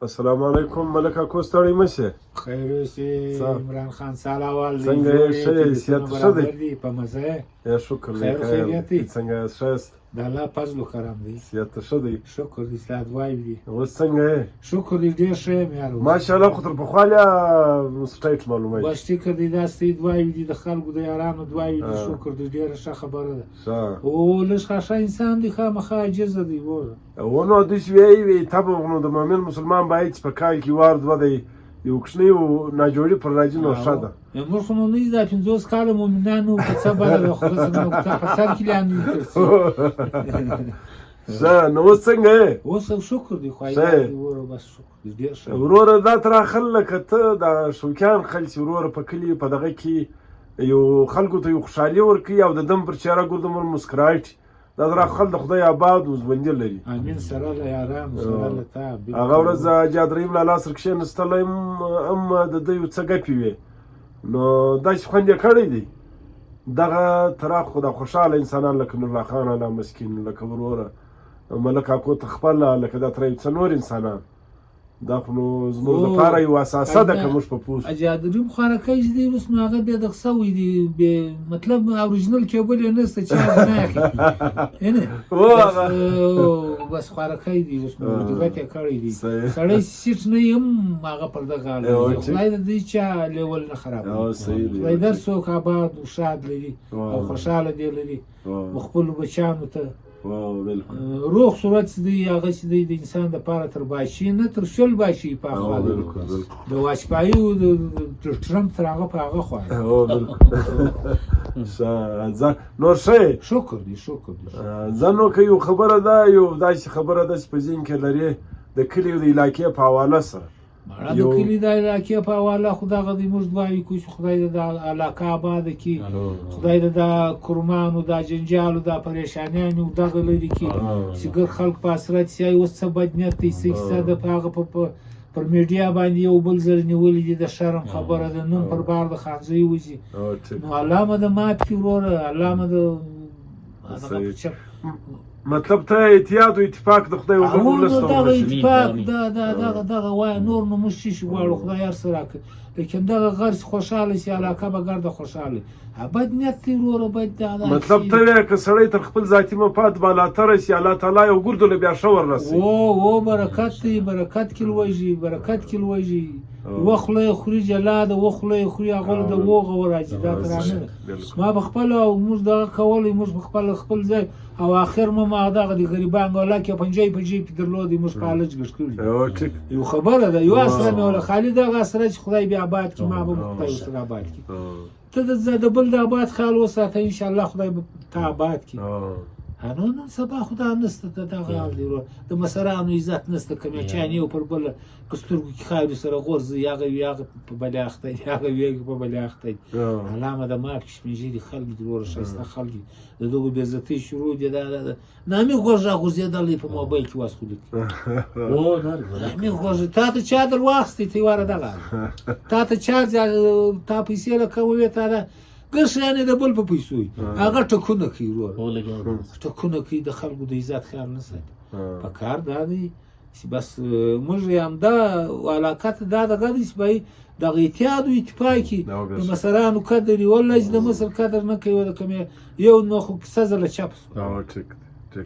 السلام علیکم ملک اکو ستړی مشه خیر اوسې عمران خان سال اول دی څنګه یې ښه صحت ښه دی په مزه یا شکر خیر خیریت دی څنګه ښه د الله فضل و کرم دی صحت ښه دی شکر دی ستا دعای دی اوس څنګه یې شکر دی ډېر ښه یم یار ماشاءالله خو تر پخوا لا سټایټ معلومه بس ټیکه دی دا ستې دعای دی د خلکو د یارانو دعای دی شکر دی ډېره ښه خبره ده او لږ ښه انسان دی خامخا عاجزه دی ونو داسې وی طبعا نو د مؤمن مسلمان باید چې په کال کې وار دوه دی یو کوچنی ناجوړي پر راځي نو ښه ده موږ خو نو نه دا 50 کاله مؤمنانو په څه بله خو څنګه په سر کې لاندې نو اوس څنګه یې اوس شکر دی خو وروره بس شکر دی ډېر ښه وروره دا تر خل لکه ته د شوکیان خلک وروره په کلي په دغه کې یو خلکو ته یو خوشحالي ورکوي او د دم پر چهره ګردمر مسکراټ دا در خل د خدای آباد او ژوندي لري امین سره له یارانو سره له تا هغه ورځ جادریم له لاس کښېنستلی هم د ده یو څه ګپې وې نو داسې خوند یې کړی دی دغه طرف خو د خوشحاله انسانان لکه نورالله خان الله مسکین لکه وروره ملک اکو ته خپله لکه دا تر یو څه نور انسانان دا خو نو زموږ لپاره یو اساسه ده که موږ په پوه شو جادریم خوارکی چې دی اوس نو هغه بیا دغه سوی دی مطلب اوریجنل کیبل یې نشته چې هغه نه اخلي بس خوارکی دی اوس نو دقت یې کړی دی سړی سیټ نه یم هغه پر دغه خدای د دې چا لیول نه خرابوي خدای در څوک آباد و شاد لري او خوشحاله دی لري خپلو بچیانو ته روغ صورت دی هغه چې دی د انسان دپاره تر باشي نه تر شل باشي په خوا لري د واجپایي او د ټرمپ تر هغه په هغه خوا نور ښه شکر دی شکر دی زه نو که یو خبره ده یو داسې خبره ده چې په ذهن کې لرې د کلي د علاقې په حواله سره مړه د کلي د علاقې په حواله خو دغه دی موږ دعاوې کوو چې خدای د علاقه آباده کړي خدای د کرمانو دا جنجالو دا پریشانیانو دغه لرې کړي چې ګر خلک په حسرت سي اوس څه بد نیت دی څه کیسه ده په هغه پر میډیا باندې یو بل ځل نیولي دي د شرم خبره ده نوم پر بار د خانزۍ وځي نو الله مو د مات کړي وروره الله مو د مطلب ته احتیاط او اتفاق د خدای وګړو دغه اتفاق دغه وای نور نو موږ شي غواړو خدای هر څه راکړي لیکن دغه غرض خوشحاله سي علاقه به ګرده خوشحاله بد نیت دی وروره بد مطلب ته وایه که سړی تر خپل ذاتي مفاد بالاتره سي الله تعالی یو ګردو له بیا ښه وررسوي او برکت دی برکت کې لویږي برکت کې لویږي وخله یې خوري جلاده وخله یې خوري هغه د وغه وراځي دا ترانه ما بخپل او موږ دغه کولی موږ خپل ځای او اخر ما دغه د غریبان غلا کې پنځه پنځه درلودي موږ پالج ګش کړی یو خبره ده یو اصله مې ولا خالد دغه سره چې خدای بیا آباد کی ما به خدای سره آباد کی ته د بل د آباد خیال وساته ان شاء الله خدای به ته آباد کی نو نن سبا خدای نسته دغه حال دی د مسرانو عزت نسته کوم چاني او پر بل کسترګو کې خایو سره غورځي هغه په بلاخته هغه په بلاخته علامه د مارک شمیجي خلک د ور شایسته خلک د دوه به عزتي شروع دي دا نامي غوځېدلې په موبایل کې واسخو دي او نامي غوځ ته چا در واخستې تی واره دغه ته چا تا پیسې لکوي ته ګرشانې د بل په پیسو هغه ټکونه کوي وروره ټکونه کوي د خلکو د عزت خیال نه ساتي په کار دا دی چې بس موږ همدا علاقه ته دا دغه دی چې باید دغه اتحاد او اتفاقي د مصرانو قدر والله چې د مصر قدر نه کوي د کوم یو نو خو کیسه زله چپ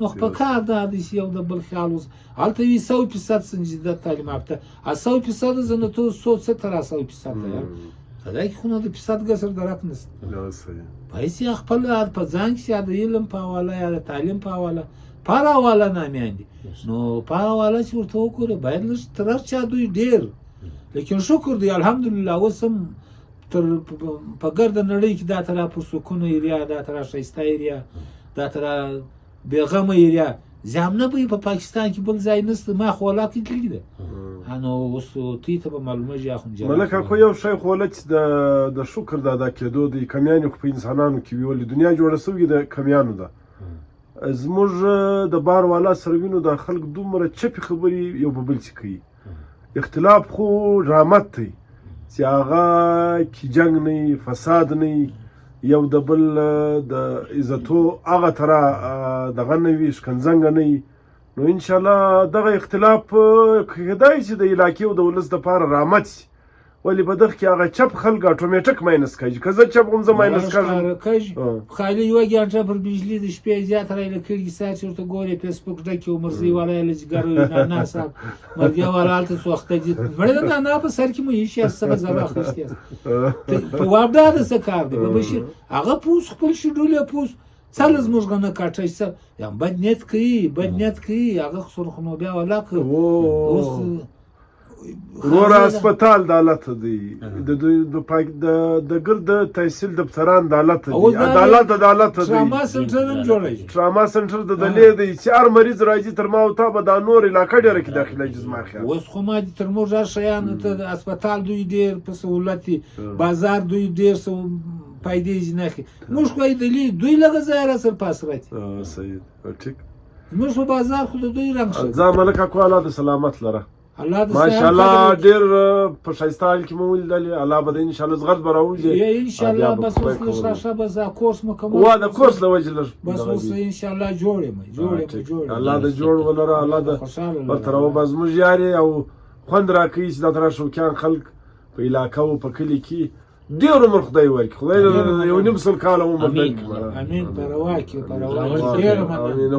نو په کار دا دی چې یو د بل خیال اوس هلته وي 100% سنجیده تعلیم یافته 100% زنه تو 100% خدای خو نو د فساد ګسر درک نست پیسې خپل په ځان کې د علم په حواله یا د تعلیم په حواله پر حواله نامیان دي نو په حواله چې ورته وکړو باید لږ تر چا دوی ډېر لیکن شکر دی الحمدلله اوس هم تر په ګرده نړۍ کې دا تر پر سکونه ایریا دا تر ښایسته ایریا دا تر بېغمه ایریا زمنه په پاکستان کې بل ځای نسته ما خو ولاکې کړي ده نو اوس تی ته به معلومه جا خو ملک اکو یو شی خو ولې د شکر د ادا کېدو د کمیانو په انسانانو کې ویولې دنیا جوړه سوې د کمیانو ده زموږ د بار والا سره وینو د خلک دومره چپې خبرې یو په بل څه کوي اختلاف خو رحمت دی چې هغه کې جنګ نه فساد نه یو د بل د عزتو هغه تره دغه نه وي شکنځنګه نه نو ان شاء الله دغه اختلاف کېدای شي د علاقې او د ولس دپاره رحمت شي ولې په دغه کې هغه چپ خلک اټومیټک ماینس کوي که زه چپ هم زه ماینس کوم خالي یوه ګنټه پر بجلي د شپې زیات رایله کړي ساعت چې ورته ګورې فیسبوک ډکې و مرزي والا یې لجګر نانا صاحب مرګیا والا هلته څو وخته دي مړې د نانا په سر کې مو ایښي یاست څه به زبه اخیستي یاست په وابدا د څه کار دی په بشیر هغه پوس خپل شیډول یې پوس څله زموږ غنه کاټی څه یا بد نیت کوي هغه خو نو بیا ولا که اوس وروره هسپتال د حالت دی د ګرد تحصیل دفتران د حالت دی عدالت د حالت دی ټراما سنټر هم جوړوي ټراما سنټر د دلې دی چې هر مریض راځي تر ما او تا به دا نور علاقه ډېره کې داخله زما خیال اوس خو ما تر موږ هر شیان ته هسپتال دوی ډېر په سهولت دي بازار دوی ډېر فایدې نه اخلي موږ خو دلې دوی لږ ځای را سر پاس راځي صحیح ټیک موږ په بازار خو د دوی رنګ شو ځه ملک اکو الله د سلامت لره الله د ماشاءالله ډېر په ښایسته حال کې مو ولیدل الله به ان شاء الله زغرد به راوځي ان شاء الله بس اوس ښه بس کورس مکمل وا د کورس د وجه لږ بس اوس ان شاء الله جوړ الله د جوړ ولره الله د برتر او باز موږ یاري او خوند راکوي چې دا تر شوکیان خلک په علاقه او په کلي کې ډېر عمر خدای ورکړي خدای یو نیم سل کاله عمر درکړي امین پروا کې ډېر مننه